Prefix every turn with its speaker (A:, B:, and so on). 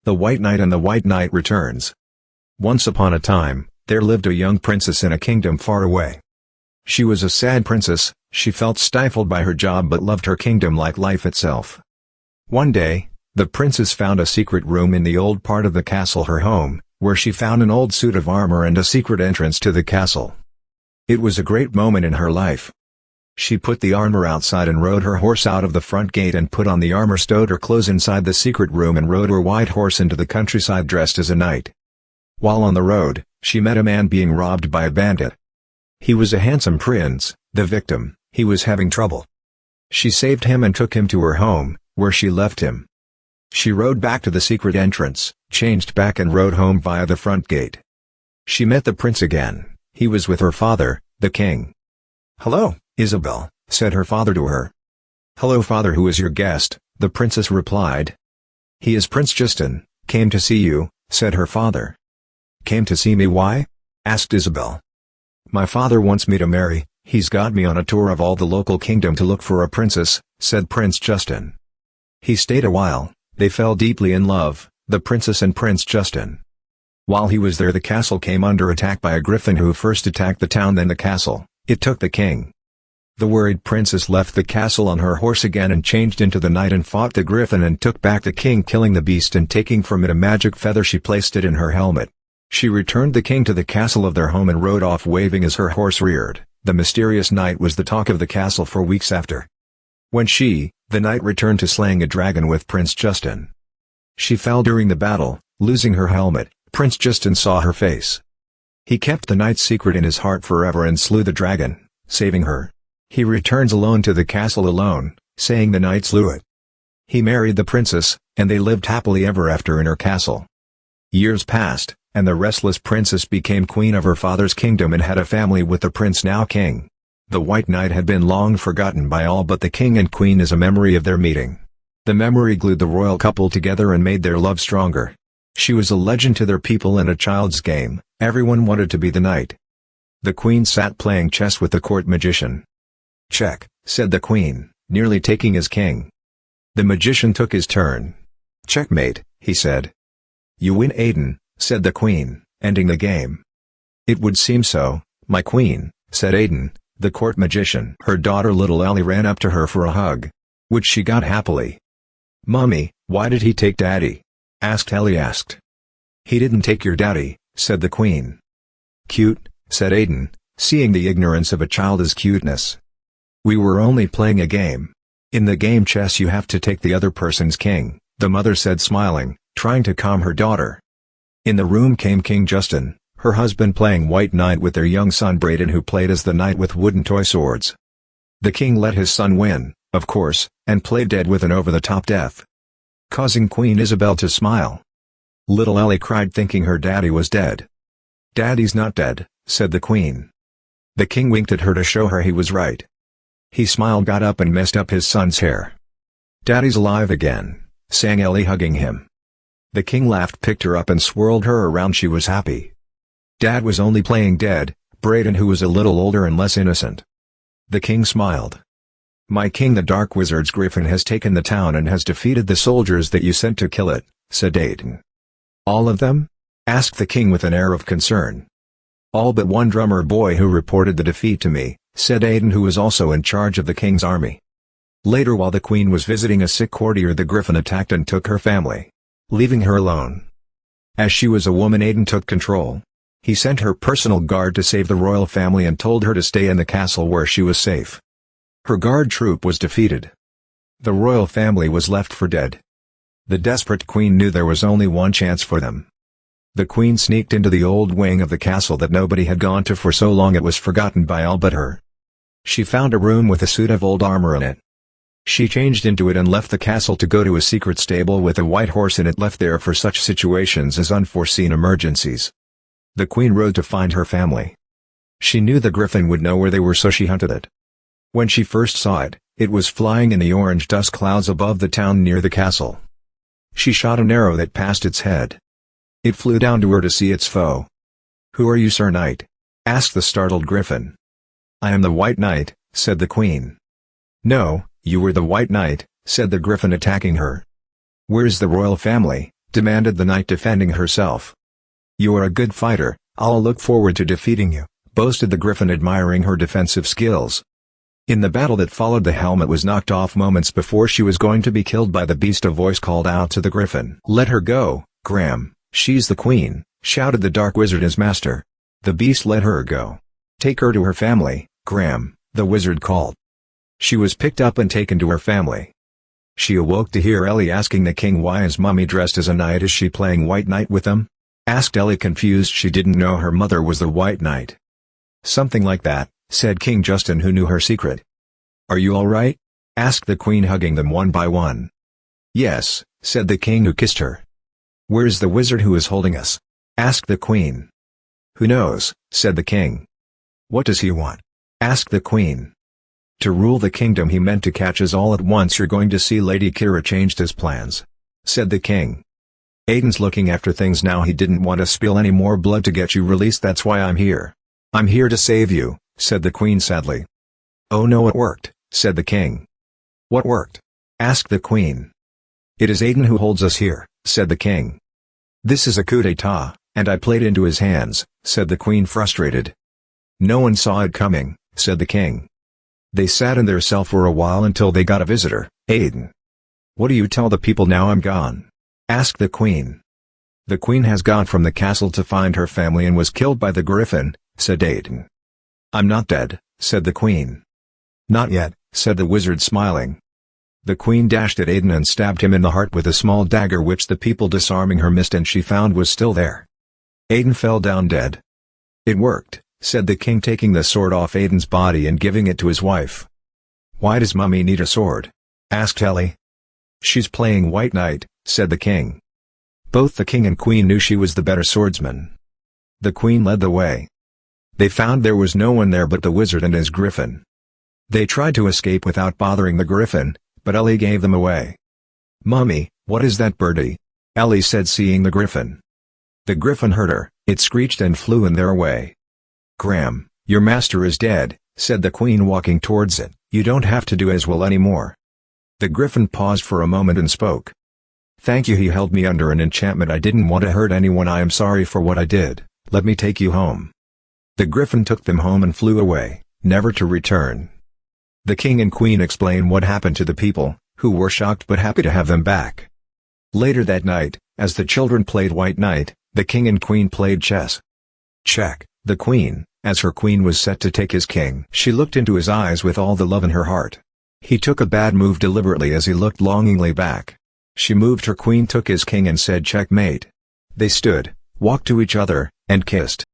A: The White Knight and the White Knight Returns. Once upon a time, there lived a young princess in a kingdom far away. She was a sad princess. She felt stifled by her job but loved her kingdom like life itself. One day, the princess found a secret room in the old part of the castle, her home, where she found an old suit of armor and a secret entrance to the castle. It was a great moment in her life. She put the armor outside and rode her horse out of the front gate and put on the armor, stowed her clothes inside the secret room and rode her white horse into the countryside dressed as a knight. While on the road, she met a man being robbed by a bandit. He was a handsome prince. The victim, he was having trouble. She saved him and took him to her home, where she left him. She rode back to the secret entrance, changed back and rode home via the front gate. She met the prince again. He was with her father, the king. "Hello, Isabel," said her father to her. "Hello father, who is your guest?" the princess replied. "He is Prince Justin, came to see you," said her father. "Came to see me, why?" asked Isabel. "My father wants me to marry, he's got me on a tour of all the local kingdom to look for a princess," said Prince Justin. He stayed a while. They fell deeply in love, the princess and Prince Justin. While he was there, the castle came under attack by a griffin who first attacked the town then the castle. It took the king. The worried princess left the castle on her horse again and changed into the knight and fought the griffin and took back the king, killing the beast and taking from it a magic feather. She placed it in her helmet. She returned the king to the castle of their home and rode off waving as her horse reared. The mysterious knight was the talk of the castle for weeks after. When she, the knight, returned to slaying a dragon with Prince Justin. She fell during the battle, losing her helmet. Prince Justin saw her face. He kept the knight's secret in his heart forever and slew the dragon, saving her. He returns alone to the castle alone, saying the knight slew it. He married the princess, and they lived happily ever after in her castle. Years passed, and the restless princess became queen of her father's kingdom and had a family with the prince, now king. The White Knight had been long forgotten by all but the king and queen as a memory of their meeting. The memory glued the royal couple together and made their love stronger. She was a legend to their people and a child's game. Everyone wanted to be the knight. The queen sat playing chess with the court magician. "Check," said the queen, nearly taking as king. The magician took his turn. "Checkmate," he said. "You win, Aiden," said the queen, ending the game. "It would seem so, my queen," said Aiden, the court magician. Her daughter little Ellie ran up to her for a hug, which she got happily. "Mommy, why did he take Daddy?" Ellie asked. "He didn't take your daddy," said the queen. "Cute," said Aiden, seeing the ignorance of a child as cuteness. "We were only playing a game. In the game chess you have to take the other person's king," the mother said, smiling, trying to calm her daughter. In the room came King Justin, her husband, playing White Knight with their young son Brayden, who played as the knight with wooden toy swords. The king let his son win, of course, and played dead with an over-the-top death, causing Queen Isabel to smile. Little Ellie cried thinking her daddy was dead. "Daddy's not dead," said the queen. The king winked at her to show her he was right. He smiled, got up and messed up his son's hair. "Daddy's alive again," sang Ellie, hugging him. The king laughed, picked her up and swirled her around. She was happy. Dad was only playing dead, Brayden, who was a little older and less innocent. The king smiled. "My king, the Dark Wizard's griffin, has taken the town and has defeated the soldiers that you sent to kill it," said Aiden. "All of them?" asked the king with an air of concern. "All but one drummer boy who reported the defeat to me," said Aiden, who was also in charge of the king's army. Later, while the queen was visiting a sick courtier, the griffin attacked and took her family, leaving her alone. As she was a woman, Aiden took control. He sent her personal guard to save the royal family and told her to stay in the castle where she was safe. Her guard troop was defeated. The royal family was left for dead. The desperate queen knew there was only one chance for them. The queen sneaked into the old wing of the castle that nobody had gone to for so long it was forgotten by all but her. She found a room with a suit of old armor in it. She changed into it and left the castle to go to a secret stable with a white horse in it, left there for such situations as unforeseen emergencies. The queen rode to find her family. She knew the griffin would know where they were, so she hunted it. When she first saw it, it was flying in the orange dust clouds above the town near the castle. She shot an arrow that passed its head. It flew down to her to see its foe. "Who are you, Sir Knight?" asked the startled griffin. "I am the White Knight," said the queen. "No, you were the White Knight," said the griffin, attacking her. "Where's the royal family?" demanded the knight, defending herself. "You are a good fighter, I'll look forward to defeating you," boasted the griffin, admiring her defensive skills. In the battle that followed, the helmet was knocked off moments before she was going to be killed by the beast. A voice called out to the griffin, "Let her go, Graham, she's the queen," shouted the dark wizard, his master. The beast let her go. "Take her to her family, Graham," the wizard called. She was picked up and taken to her family. She awoke to hear Ellie asking the king, "Why is Mummy dressed as a knight? Is she playing White Knight with them?" asked Ellie, confused. She didn't know her mother was the White Knight. "Something like that," said King Justin, who knew her secret. "Are you all right?" asked the queen, hugging them one by one. "Yes," said the king, who kissed her. "Where's the wizard who is holding us?" asked the queen. "Who knows," said the king. "What does he want?" asked the queen. "To rule the kingdom. He meant to catch us all at once." "You're going to see Lady Kira changed his plans," said the king. "Aiden's looking after things now. He didn't want to spill any more blood to get you released. That's why I'm here. I'm here to save you," said the queen sadly. "Oh no, it worked," said the king. "What worked?" asked the queen. "It is Aiden who holds us here," said the king. "This is a coup d'etat, and I played into his hands," said the queen, frustrated. "No one saw it coming," said the king. "They sat in their cell for a while until they got a visitor, Aiden." "What do you tell the people now I'm gone?" asked the queen. "The queen has gone from the castle to find her family and was killed by the griffin," said Aiden. "I'm not dead," said the queen. "Not yet," said the wizard, smiling. The queen dashed at Aiden and stabbed him in the heart with a small dagger, which the people disarming her missed, and she found was still there. Aiden fell down dead. "It worked," said the king, taking the sword off Aiden's body and giving it to his wife. "Why does Mummy need a sword?" asked Ellie. "She's playing White Knight," said the king. Both the king and queen knew she was the better swordsman. The queen led the way. They found there was no one there but the wizard and his griffin. They tried to escape without bothering the griffin, but Ellie gave them away. "Mummy, what is that birdie?" Ellie said, seeing the griffin. The griffin heard her, it screeched and flew in their way. "Graham, your master is dead," said the queen, walking towards it. "You don't have to do as well anymore." The griffin paused for a moment and spoke. "Thank you, he held me under an enchantment. I didn't want to hurt anyone. I am sorry for what I did. Let me take you home." The griffin took them home and flew away, never to return. The king and queen explained what happened to the people, who were shocked but happy to have them back. Later that night, as the children played White Knight, the king and queen played chess. Check, the queen, as her queen was set to take his king. She looked into his eyes with all the love in her heart. He took a bad move deliberately as he looked longingly back. She moved her queen, took his king and said checkmate. They stood, walked to each other, and kissed.